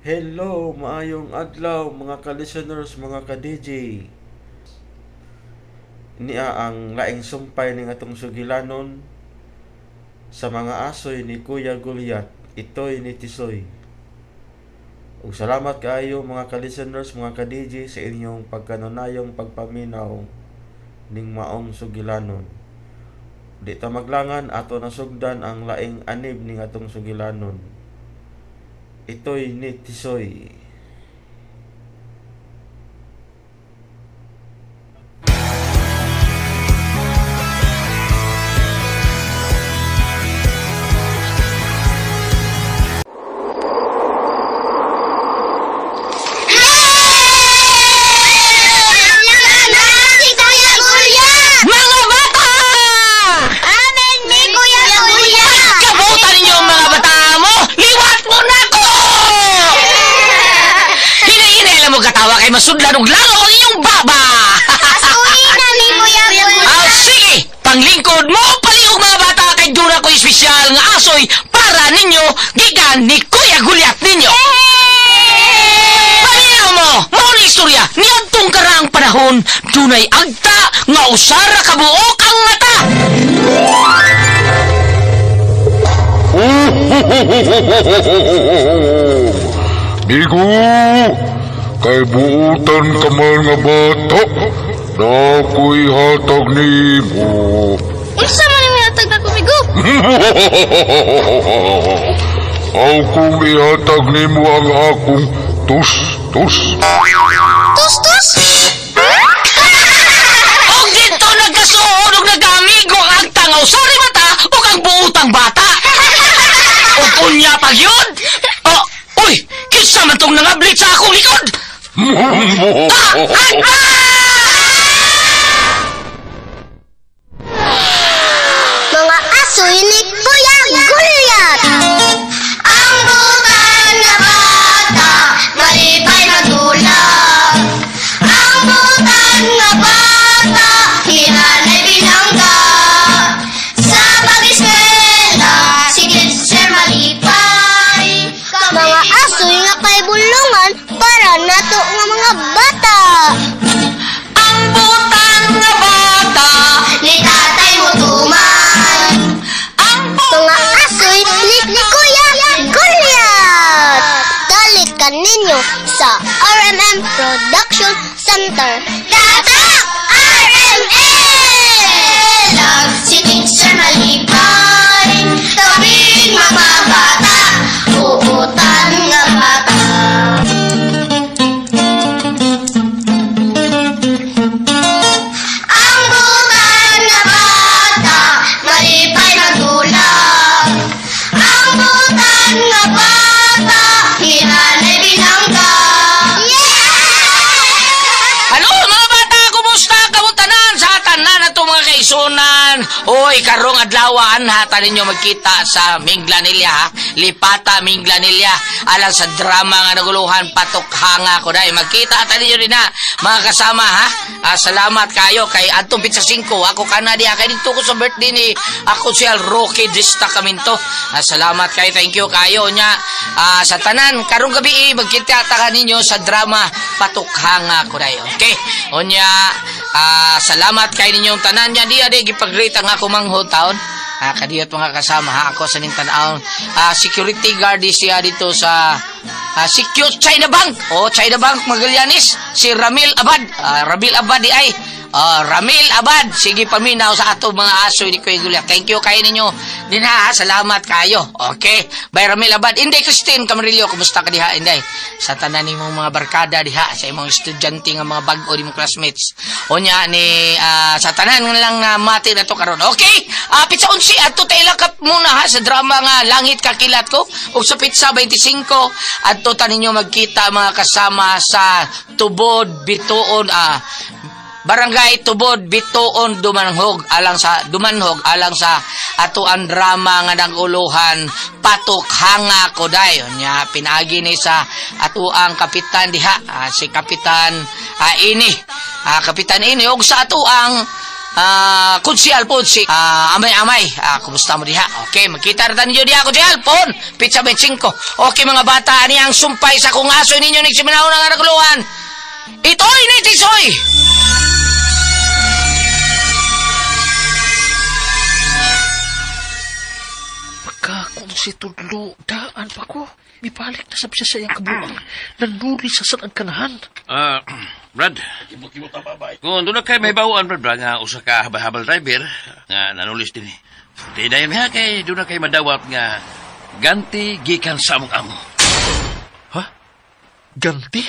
Hello, maayong adlaw mga ka-listeners, mga ka-DJ. Niya ang laing sumpay ning atong sugilanon sa mga asoy ni Kuya Gulyat, itoy ni Tisoy. Ug salamat kaayo mga ka-listeners, mga ka-DJ sa inyong pagkanunayong pagpaminaw ning maong sugilanon. Di ta maglangan ato nasugdan ang laing anib ning atong sugilanon. Ito'y ni Tisoy. Mga bata! Amen ni Kuya Kuya! Kabutan ninyo ang mga bata mo! Liwat mo na ko! Hinahinay mo katawa kay masudlan og langaw ang iyong baba! Asuhin na ni Kuya Kuya! Sige! Panglingkod mo palihog mga bata kay dura ko espesyal nga asoy para ninyo gigan ni Kuya Gulyat ninyo! Paminaw mo! Mauna istorya niadtong karaang panahon dunay agta nga usara kabuok ang mata! Digo, kay buutan ka man nga bata, na ako'y hatag ni mo. Unsa man ang hatag na kumigo? Akong ihatag ni mo ang akong tus-tus. Tus-tus? Og dito nagkasuod og nagamigo ang agta nga usari mata ug ang buutang bata! O kunya pag yun! Uy! Kinsa man tong nangablit sa akong likod! Mga asoy ni Kuya Gulyat! Ang butan nga bata, malipay madulag. Ang butan nga bata, hinanay binangga. Sa pag-eskwela, si teacher malipay. Mga asoy nga kay bulungan para nato nga mga bata. Ang butan nga bata! Ni tatay mo tuman. Mga asoy ni Kuya Gulyat. Dalikan ninyo sa RMM Production Center. Data RMM! Si teacher malipay, tabing mga bata, uutan nga bata. Ang butan nga bata, malipay madulag. Ang butan nga bata, hinanay binangga. Ano mga bata, kumusta kabutanan sa tanan na itong mga kaisunan? Uy, karong adlawan hata ninyo magkita sa Minglanilla ha? Lipata Minglanilla alang sa drama nga naguluhan patok hanga ko dahil magkita hata ninyo rin ha mga kasama ha. Salamat kayo kay Antong Pizza 5 ako kana diha kay dito ko sa birthday ni ako siya Rocky Dista Kaminto. Salamat kayo, thank you kayo nya sa tanan karong gabi magkita ta ninyo sa drama patok hanga ko dahil okay onya. Salamat kay ninyong tanan niya diya di gipag-greet ang ako manghod taon. Kadiyot mga kasama ha ako sa ning tan-aw. Security guard siya dito sa Secure China Bank. China Bank Magallanes si Ramil Abad. Ramil Abad di ay. Ramil Abad, sige paminaw sa ato mga asoy ni Kuya Gulyat. Thank you kayo ninyo. Din ha, salamat kayo. Okay. By Ramil Abad. Inday Christine Camarillo, kumusta ka diha Inday? Sa tanan nimong mga barkada diha, sa imong estudyante nga mga bag-o nimong classmates. Onya ni sa tanan lang mati na to karon. Okay? Pizza 11 adto tay lakap muna ha sa drama nga Langit Kakilat ko ug sa Pizza 25 adto ta ninyo magkita mga kasama sa Tubod Bituon Barangay Tubod Bituon Dumanhog alang sa atuan drama nga naguluhan patok hanga ko dayon nya pinaagi ni sa atuang kapitan diha si Kapitan Kapitan ini og sa atuang Kunsi Alfonsi. Amay-amay. Kumusta mo diha? Okay, magkita rin ninyo diha ko diha, Alpon. Pizza 25. Okay, mga bata, ani ang sumpay sa kung aso ninyo nagsiminaw ng aragluhan. Ito'y ni Tisoy! Kung si Tudlo, daan pa ko. Ibalik na sabi siya sa iyang kabuang. Nanuli sa saan ang kanahan. Brad, kung doon na kayo may bawaan, Brad, nga usa ka habal driver, nga nanulis din eh. Di na yun ha, kay doon na kayo madawat nga ganti gikan sa among amo. Ha? Ganti?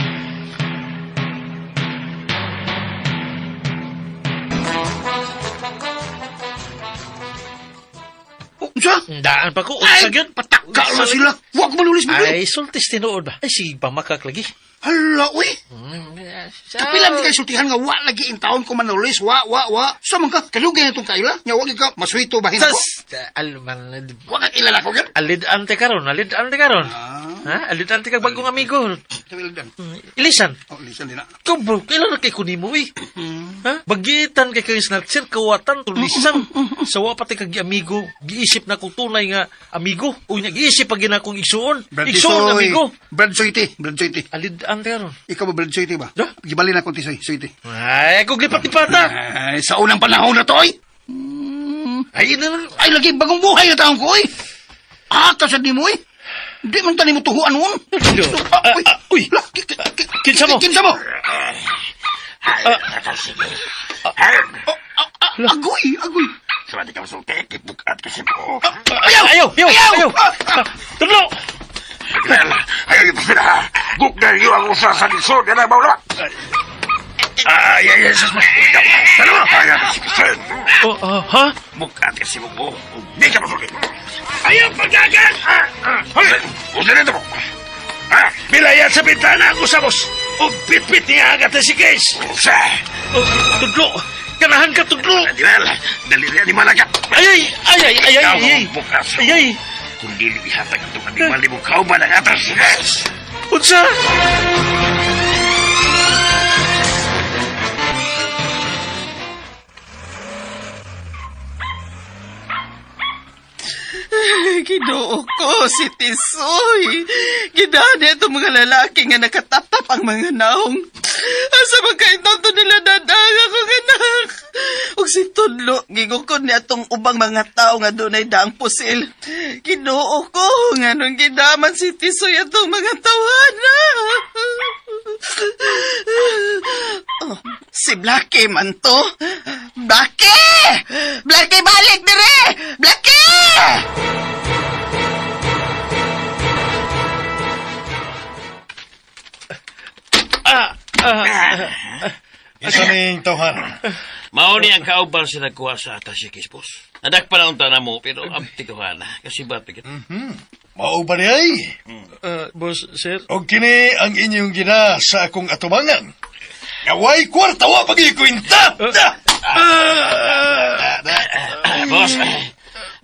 Unsa? Daan pa ko. Ay, Unsa gyud? patakka na sila. Huwag manulis mo. Ay, sultis tinuod ba? Ay, sige, pamakak lagi. Hala, uy. Kapilang di kayo sultihan nga, wa lagi in taon ko manulis. Wa. Sa man ka, kalugay na itong kaila. Nya, wag ka, maswito bahin ko. Alman, Wag kang ilala ko, gan. alid ante karon. Ha? Alid ante kag bagong amigo. Tawildan. Ilisan. Oh, lisan din na. Ikaw bro, kailan na kay kunimo eh? Ha? Bagitan kay kay snatcher, kawatan, tulisan. Sawa pati kag amigo. Giisip na kong tunay nga amigo. Uy, nag-iisip pag gina kong igsuon. Igsuon, amigo. Brad Soiti. Alid ante karon. Ikaw ba Brad Soiti ba? Yeah. Gibali na kong tisoy, Soiti. Ay, kung lipat-lipata. Ay, sa unang panahon na to, oy. Ay, na. Ay, lagi bagong buhay na taong ko, oy. Kasad ni mo, oy. Di man tani mo tuhuan noon. Uy, kinsa mo? Kinsa mo? Agoy. Sabi ka masulti, kipukat kasi po. Ayaw! Tudlo! Ayaw ito sila. Gugda niyo ang usa sa lisod. Yan ang maula. Ay, Jesus mo. Ano? Ayaw kasi kasi. Ha? Bukat kasi mo. Hindi ka masulti. Ayaw pagkagan. Usa nito mo. Bilayan sa bintana ang usamos. O pit-pit niya agad na si Case. Usa. Tudlo! Kanahan ka, Tudlo! Adinal, dali rin ni Malaga. Ay! Ikaw ang bukas. Ay! Kung dili ihatag itong animal mo, kauban ang atas. Yes! Unsa? Ginoo ko, si Tisoy. Gidaan itong mga lalaki nga nakatatap ang mga naong. Asa magkaintong to nila dadang ako ganak. Ug si Tudlo, gigukon niya itong ubang mga tao nga dunay daang pusil. Ginoo ko, nga nung gidaman si Tisoy itong mga tawana. Oh, si Blackie man to. Blackie! Blackie, balik dire! Blackie! Isa ning tawhan. Mao ni ang kauban sila kuha sa atas si Kispos. Nadak pa na unta na mo, pero abti ko na. Kasi ba't pikit? Mao ba di ay? Boss, sir? O kini ang inyong gina sa akong atubangan. Naway kwarta wa pag-ikwinta! Boss,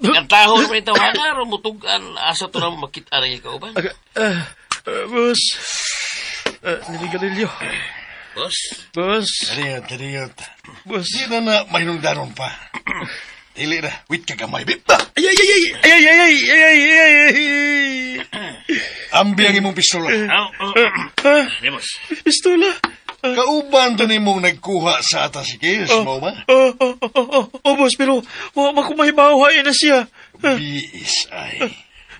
ang taho mo ito na, rumutugan, asa to na makita rin yung kauban. Boss. Niligalilyo. Boss? Boss. Dariyot. Boss. Di na mahinungdanon pa. Dili na, wait ka gamay, bip. Ambi ang imong pistola. Di, boss. Pistola. Kauban to nimong nagkuha sa atas si Kirs, mo ba? Boss, pero makumahibawain na siya. Biis ay.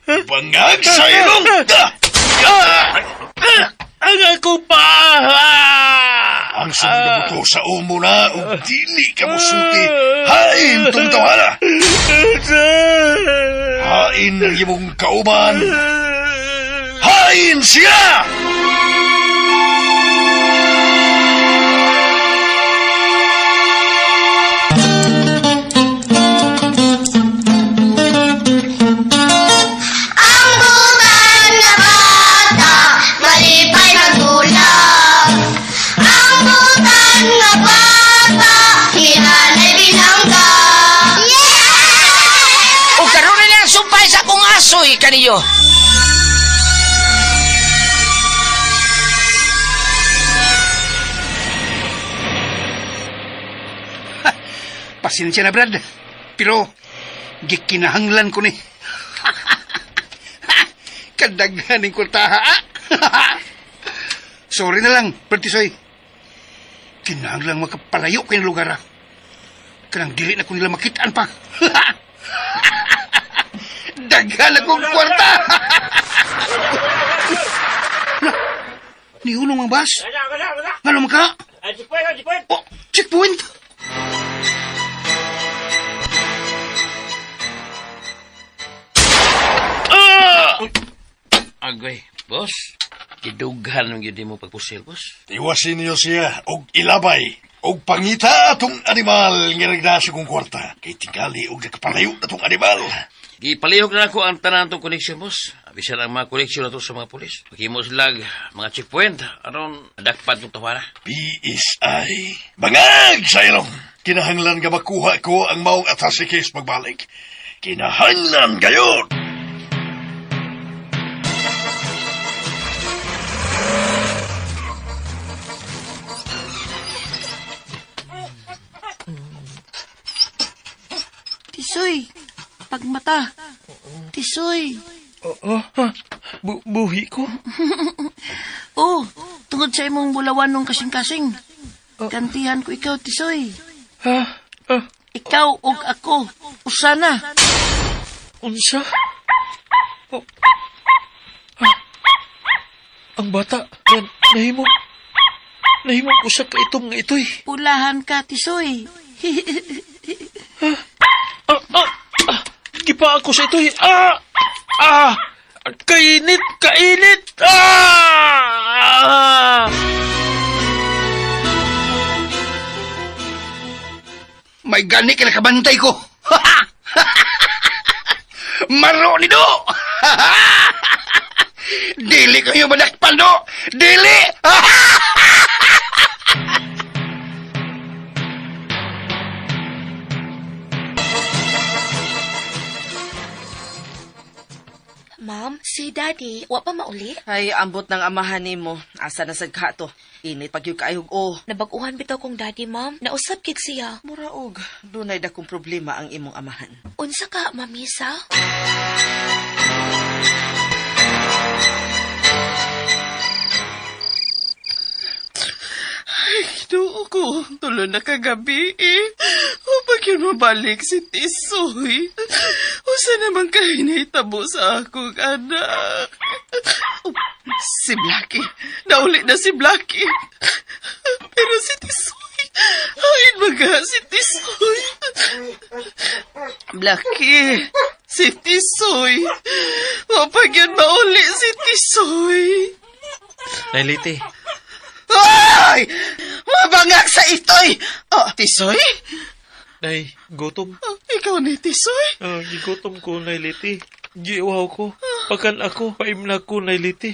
Bangag sa ilong! Ang ako pa! Ang sunod ko sa umo na, o dili ka mo sulti. Hain tong tawala! Hain ang imong kauban! Hain siya! Ang butan na bata, malipay magulang. Ang butan na bata, hinanay binangga. O karoon na lang sumpay sa kung asoy kaniyo. Pasensya na, Brad. Pero, gikinahanglan ko ni. Kadaghaning kurtaha. Sorry na lang, Brad Tisoy. Kinahanglan makapalayo ko yung lugar. Kanang dili na ko nila makitaan pa. Daghan akong kwarta. Nihulong ang bas. Nga naman ka? Oh, checkpoint. Agay, boss. Kidughan ng yun mo pagpusil, boss. Iwasin niyo siya og ilabay og pangita atong animal nga nagdasa kong kwarta. Kay tingali og nakapalayo atong animal. Gipalihog na ako ang tanan tong connection, boss. Abisan ang mga connection na to sa mga polis. Pakimo sila mga checkpoint. Aron, dakpat ng tawara. PSI. Bangag sa ilong. Kinahanglan nga makuha ko ang maong atas si case magbalik. Kinahanglan gayon. Tisoy, pagmata. Tisoy. Buhi ko? Oh, tungod sa imong bulawan nung kasing-kasing. Gantihan ko ikaw, Tisoy. Ikaw ug ako. Usana. Unsa? Oh. Ang bata, nahimong usa ka itom nga itoy. Pulahan ka, Tisoy. Gipa ako sa itoy. Kainit! May gani ka nakabantay ko. Maro ni Do. Dili kayo madakpan, Do. Dili. Ma'am, si Daddy, wa pa mauli? Ay, ambot ng amahan ni mo. Asa na sad ka to? Init pag yung kaayog o. Nabaguhan bitaw kong Daddy, ma'am. Nausap kid siya. Muraog, dunay dakong problema ang imong amahan. Unsa ka, mamisa? Doon ko, tulo na kagabi eh. Upag yun mabalik si Tisoy. Usa naman kayo naitabo sa akong anak. Oh, si Blackie. Nauli na si Blackie. Pero si Tisoy, hain maga si Tisoy. Blackie, si Tisoy. Upag yun mauli si Tisoy. Nailiti. Ay! Mabangag sa itoy! Oh, Tisoy? Nay, gutom. Ikaw ni Tisoy? Gigutom ko, nailiti. Giiwaw ko. Pakan ako, paimna ko, nailiti.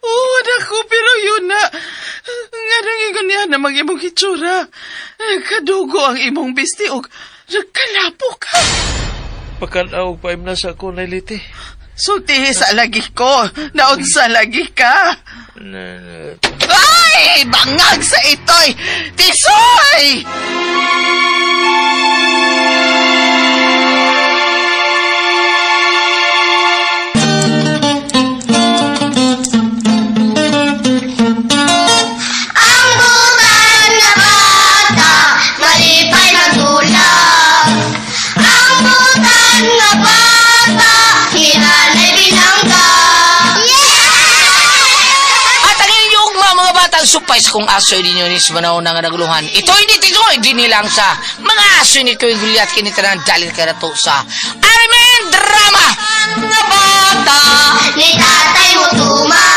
Wala ko, pero yun na. Nga nang ingon niya na mag-imong hitsura. Kadugo ang imong bisti o nagkalapo ka. Pakan ako, paimna sa ako, nailiti. Sulti sa lagi ko. Naon sa lagi ka. Ay! Bangag sa itoy! Tisoy! Ang butan nga bata, malipay magdulag. Ang butan nga bata, hinanay binangga. At ang inyong mga batang supay sa kong asoy ninyo ni sa manahon nga naguluhan. Ito hindi tisoy, di nilang sa mga asoy ni Kuya Gulyat kinitanan dalil ka na to sa Armin Drama! Nga bata, ni tatay mo tuma.